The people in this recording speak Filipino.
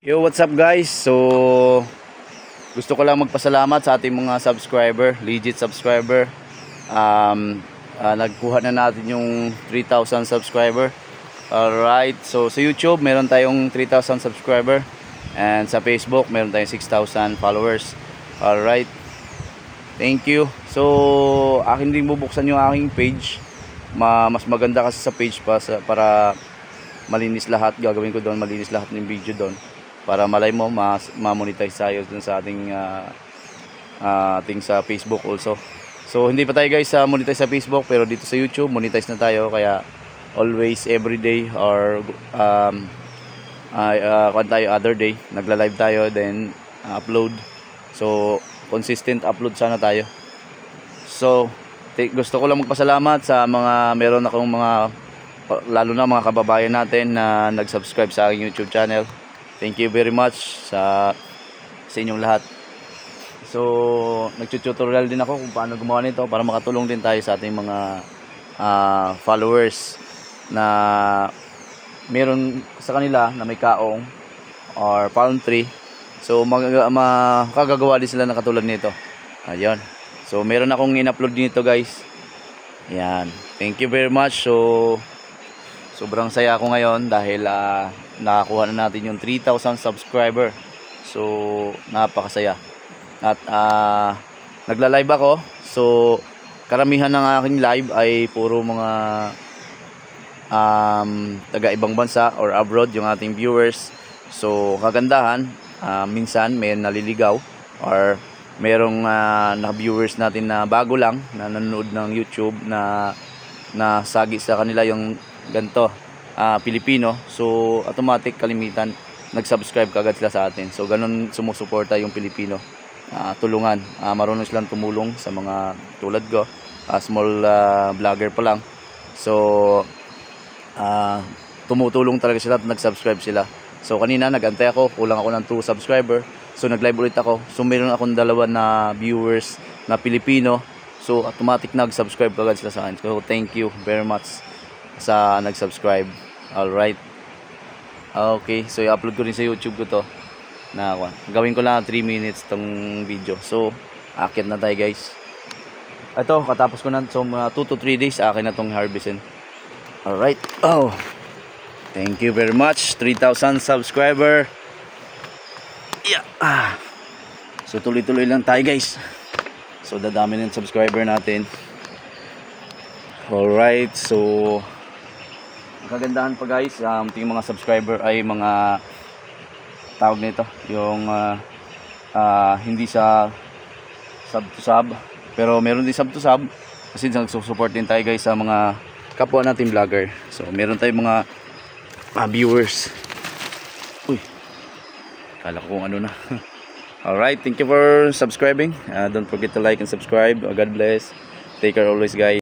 Yo, what's up guys? So, gusto ko lang magpasalamat sa ating mga subscriber, legit subscriber. Nagkuha na natin yung 3,000 subscriber. Alright, so sa YouTube meron tayong 3,000 subscriber. And sa Facebook meron tayong 6,000 followers. Alright, thank you. So, akin din bubuksan yung aking page. Mas maganda kasi sa page para malinis lahat. Gagawin ko doon, malinis lahat ng video doon. Para malay mo ma-monetize tayo dun sa ating sa Facebook also. So hindi pa tayo guys monetize sa Facebook, pero dito sa YouTube monetize na tayo, kaya always everyday or tayo other day nagla-live tayo, then upload. So consistent upload sana tayo. So gusto ko lang magpasalamat sa mga meron akong lalo na mga kababayan natin na nag-subscribe sa aking YouTube channel. Thank you very much sa inyong lahat. So, nagtututorial din ako kung paano gumawa nito para makatulong din tayo sa ating mga followers na meron sa kanila na may kaong or palm tree. So, makagagawa din sila na katulad nito. Ayun. So, meron akong in-upload dito guys. Ayan. Thank you very much. So, sobrang saya ako ngayon dahil nakakuha na natin yung 3,000 subscriber. So napakasaya. At nagla-live ako. So karamihan ng aking live ay puro mga taga ibang bansa or abroad yung ating viewers. So kagandahan, minsan may naliligaw or merong na-viewers natin na bago lang na nanonood ng YouTube na sagi sa kanila yung ganito Pilipino. So automatic kalimitan nag-subscribe kagad sila sa atin. So ganun sumusuporta yung Pilipino. Tulungan, marunong silang tumulong sa mga tulad ko, small vlogger pa lang. So tumutulong talaga sila at nag-subscribe sila. So kanina nagantay ako, kulang ako ng 2 subscriber. So nag-live ulit ako. So meron akong 2 na viewers na Pilipino. So automatic nag-subscribe kagad sila sa akin. So thank you very much sa nag-subscribe. Alright. Okay, so i-upload ko rin sa YouTube ko to. Gawin ko lang 3 minutes tong video. So, akit na tayo guys. Ito, katapos ko na. So, 2 to 3 days, akin na tong harvestin. Alright. Oh, thank you very much. 3,000 subscriber. Yeah. So, tuloy-tuloy lang tayo guys. So, dadami ng subscriber natin. Alright, so kagandahan pa guys, yung mga subscriber ay mga tawag nito, yung hindi sa sub to sub, pero meron din sub to sub kasi nagsusupport din tayo guys sa mga kapwa natin vlogger. So meron tayong mga viewers. Uy, kala ko kung ano na. Alright, thank you for subscribing. Don't forget to like and subscribe. God bless. Take care always guys.